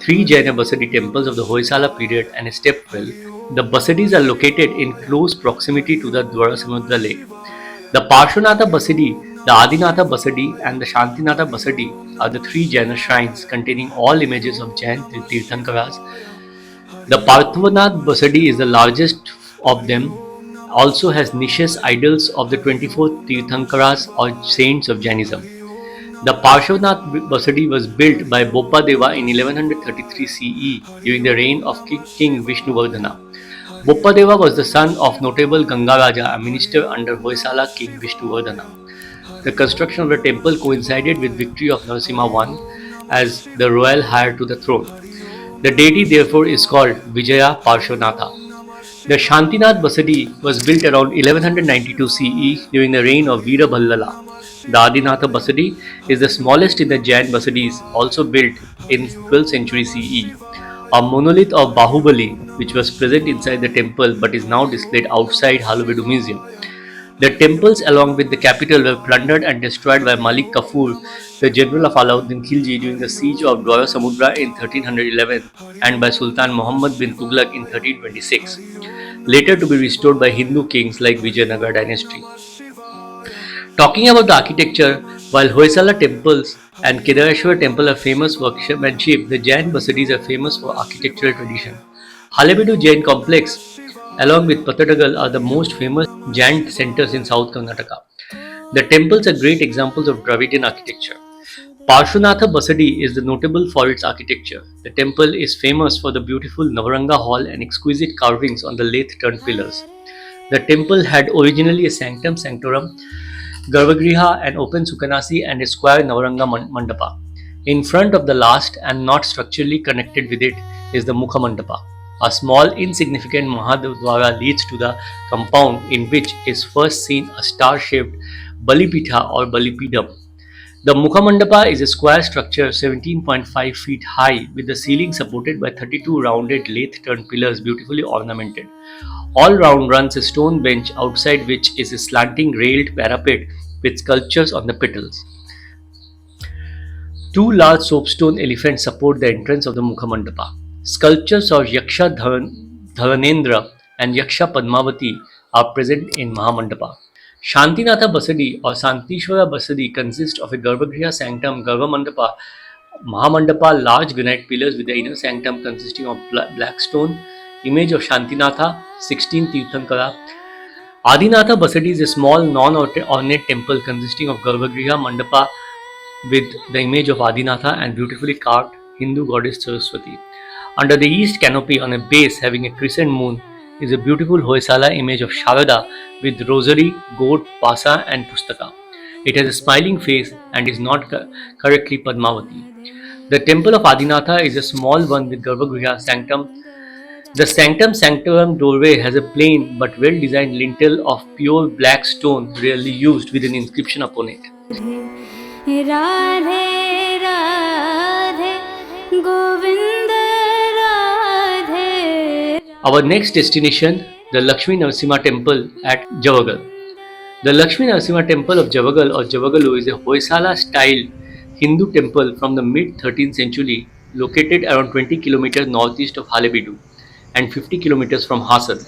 three Jaina Basadi temples of the Hoysala period and a step well. The Basadis are located in close proximity to the Dwarasamudra lake. The Parshvanatha Basadi, the Adinatha Basadi, and the Shantinatha Basadi are the three Jaina shrines containing all images of Jain Tirthankaras. The Parthvanath Basadi is the largest of them, also has niches idols of the 24 Tirthankaras or saints of Jainism. The Parshvanath Basadi was built by Boppadeva in 1133 CE during the reign of King Vishnuvardhana. Boppadeva was the son of notable Gangaraja, a minister under Hoysala king Vishnuvardhana. The construction of the temple coincided with victory of Narasimha I as the royal heir to the throne. The deity therefore is called Vijaya Parshvanatha. The Shantinath Basadi was built around 1192 CE during the reign of Veerabhallala. The Adinatha Basadi is the smallest in the Jain Basadis, also built in 12th century CE. A monolith of Bahubali, which was present inside the temple but is now displayed outside Halebeedu Museum. The temples, along with the capital, were plundered and destroyed by Malik Kafur, the general of Alauddin Khilji, during the siege of Dwara Samudra in 1311 and by Sultan Muhammad bin Tughlaq in 1326, later to be restored by Hindu kings like Vijayanagar dynasty. Talking about the architecture, while Hoysala temples and Kedareshwara temple are famous for workmanship, the Jain Basadis are famous for architectural tradition. Halebeedu Jain complex along with Patadagal are the most famous Jain centers in South Karnataka. The temples are great examples of Dravidian architecture. Parshvanatha Basadi is notable for its architecture. The temple is famous for the beautiful Navaranga hall and exquisite carvings on the lathe turned pillars. The temple had originally a sanctum sanctorum, Garbhagriha, an open Sukhanasi, and a square Navaranga Mandapa. In front of the last and not structurally connected with it is the Mukha Mandapa. A small insignificant Mahadwara leads to the compound in which is first seen a star-shaped Balipitha or Balipidam. The Mukhamandapa is a square structure 17.5 feet high with the ceiling supported by 32 rounded lathe-turned pillars beautifully ornamented. All round runs a stone bench outside which is a slanting railed parapet with sculptures on the petals. Two large soapstone elephants support the entrance of the Mukhamandapa. Sculptures of Yaksha Dharanendra and Yaksha Padmavati are present in Mahamandapa. Shantinatha Basadi or Santishwara Basadi consists of a Garbhagriha sanctum, Garbhamandapa, Mahamandapa, large granite pillars with the inner sanctum consisting of black stone, image of Shantinatha, 16 Tirthankara. Adinatha Basadi is a small non-ornate temple consisting of Garbhagriha Mandapa with the image of Adinatha and beautifully carved Hindu goddess Saraswati. Under the east canopy on a base having a crescent moon is a beautiful Hoysala image of Sharada with rosary, goat, pasa and pustaka. It has a smiling face and is not correctly Padmavati. The temple of Adinatha is a small one with Garbhagriha sanctum. The sanctum sanctorum doorway has a plain but well designed lintel of pure black stone rarely used with an inscription upon it. Radhe Radhe Govind Radhe. Our next destination, the Laxmi Narasimha temple at Javagal. The Laxmi Narasimha temple of Javagal or Javagalu is a Hoysala style Hindu temple from the mid 13th century located around 20 kilometers northeast of Halebeedu and 50 kilometers from Hassan.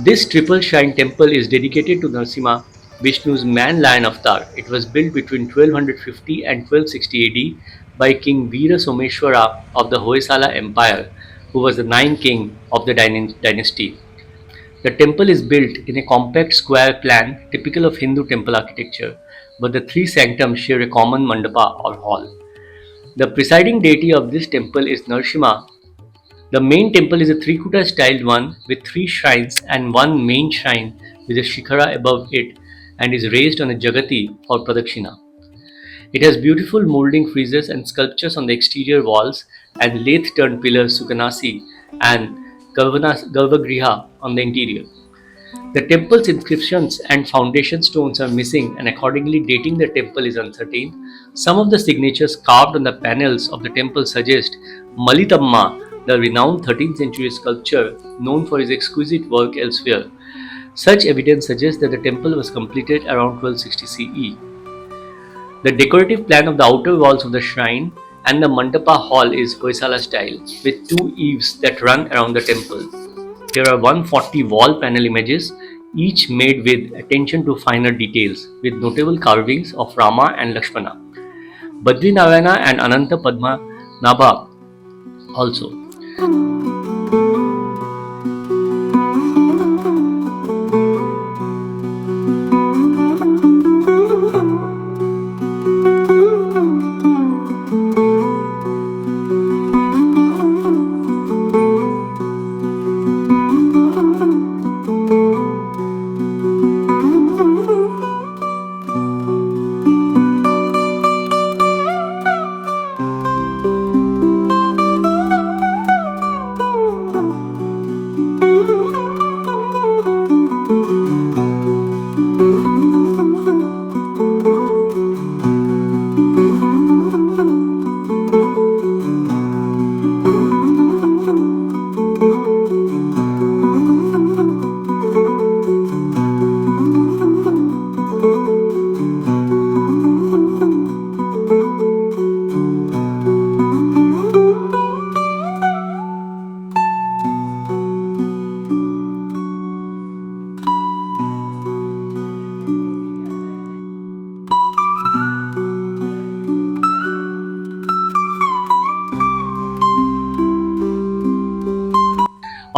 This triple shrine temple is dedicated to Narasimha, Vishnu's man-lion avatar. It was built between 1250 and 1260 AD by King Veera Someshwara of the Hoysala Empire, who was the ninth king of the dynasty. The temple is built in a compact square plan typical of Hindu temple architecture, but the three sanctums share a common mandapa or hall. The presiding deity of this temple is Narasimha. The main temple is a Trikuta styled one with three shrines and one main shrine with a shikhara above it and is raised on a jagati or pradakshina. It has beautiful moulding friezes and sculptures on the exterior walls and lathe turned pillars Sukhanasi and Garbhagriha on the interior. The temple's inscriptions and foundation stones are missing and accordingly dating the temple is uncertain. Some of the signatures carved on the panels of the temple suggest Malitamma, the renowned 13th century sculptor known for his exquisite work elsewhere. Such evidence suggests that the temple was completed around 1260 CE. The decorative plan of the outer walls of the shrine and the Mandapa hall is Hoysala style with two eaves that run around the temple. Here are 140 wall panel images, each made with attention to finer details, with notable carvings of Rama and Lakshmana, Badrinarayana and Ananta Padma Nabha also.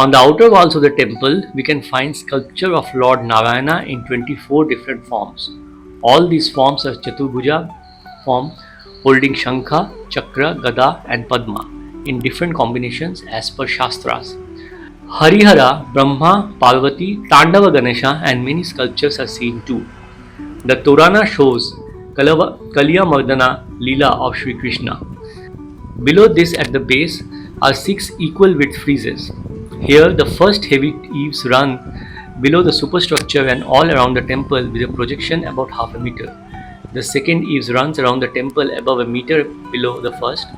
On the outer walls of the temple, we can find sculpture of Lord Narayana in 24 different forms. All these forms are Chaturbuja form, holding Shankha, Chakra, Gada, and Padma in different combinations as per Shastras. Harihara, Brahma, Parvati, Tandava Ganesha, and many sculptures are seen too. The Torana shows Kaliya Mardana Leela of Sri Krishna. Below this at the base are six equal width friezes. Here the first heavy eaves run below the superstructure and all around the temple with a projection about half a meter. The second eaves runs around the temple above a meter below the first.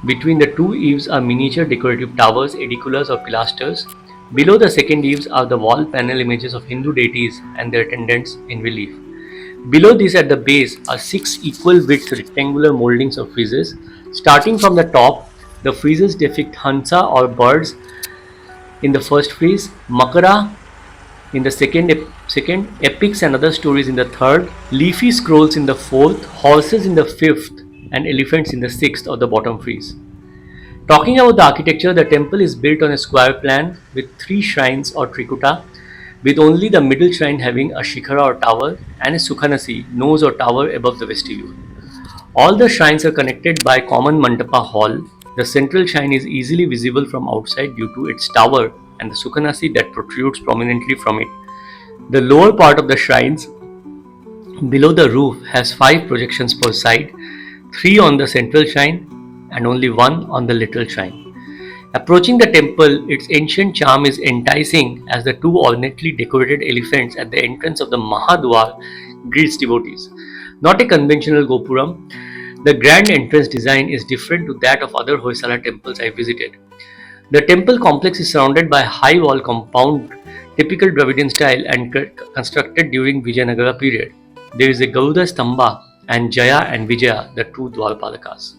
Between the two eaves are miniature decorative towers, ediculas or pilasters. Below the second eaves are the wall panel images of Hindu deities and their attendants in relief. Below these at the base are six equal width rectangular moldings of friezes. Starting from the top, the friezes depict Hansa or birds in the first frieze, Makara in the second, epics and other stories in the third, leafy scrolls in the fourth, horses in the fifth, and elephants in the sixth of the bottom frieze. Talking about the architecture, the temple is built on a square plan with three shrines or trikuta, with only the middle shrine having a shikhara or tower and a sukhanasi, nose or tower above the vestibule. All the shrines are connected by common mandapa hall. The central shrine is easily visible from outside due to its tower and the sukhanasi that protrudes prominently from it. The lower part of the shrines below the roof has 5 projections per side, 3 on the central shrine and only 1 on the little shrine. Approaching the temple, its ancient charm is enticing as the two ornately decorated elephants at the entrance of the Mahadwar greets devotees. Not a conventional gopuram, the grand entrance design is different to that of other Hoysala temples I visited. The temple complex is surrounded by a high wall compound typical Dravidian style and constructed during Vijayanagara period. There is a Garuda Stamba and Jaya and Vijaya, the two Dwarpalakas.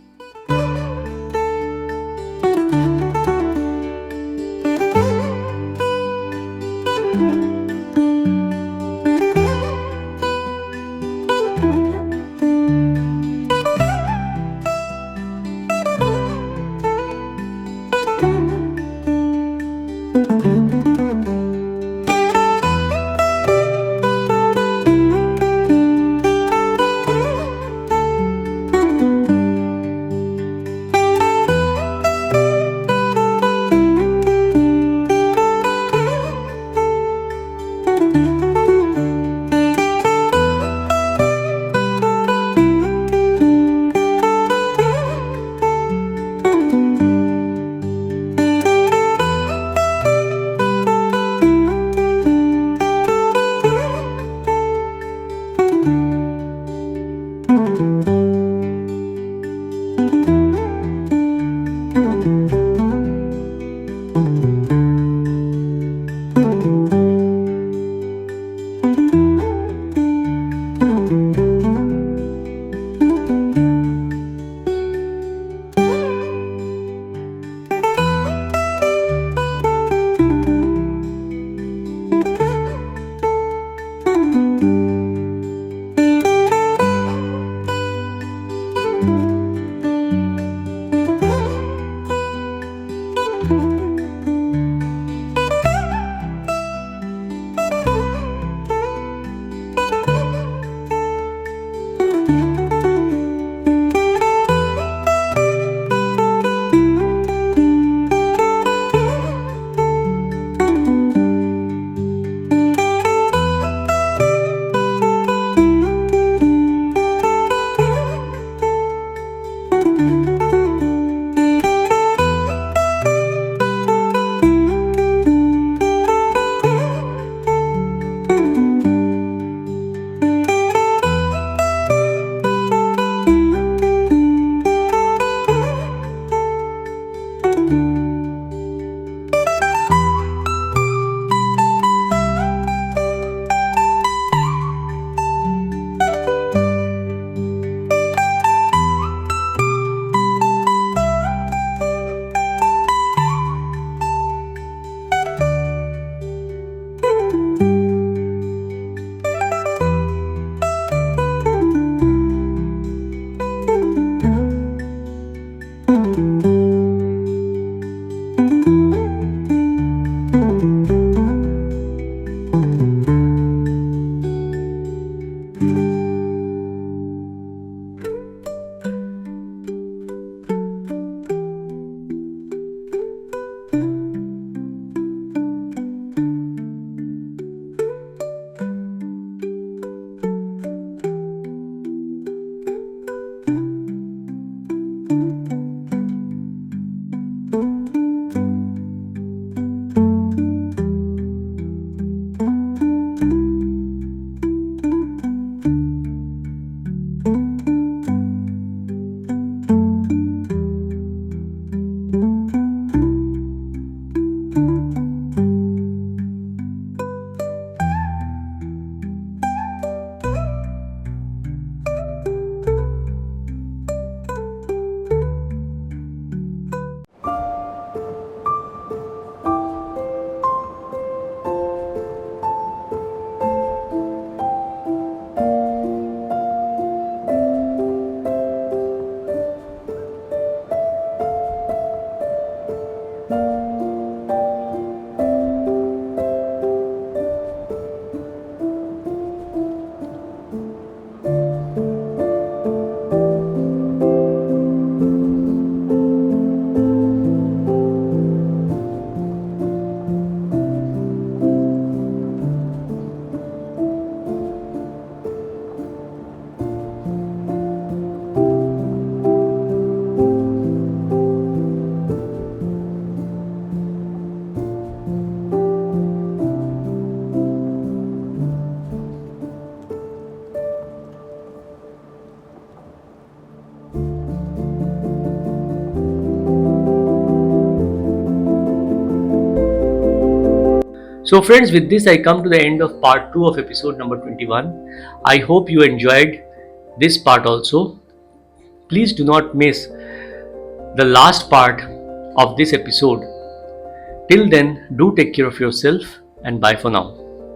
So, friends, with this, I come to the end of part 2 of episode number 21. I hope you enjoyed this part also. Please do not miss the last part of this episode. Till then, do take care of yourself and bye for now.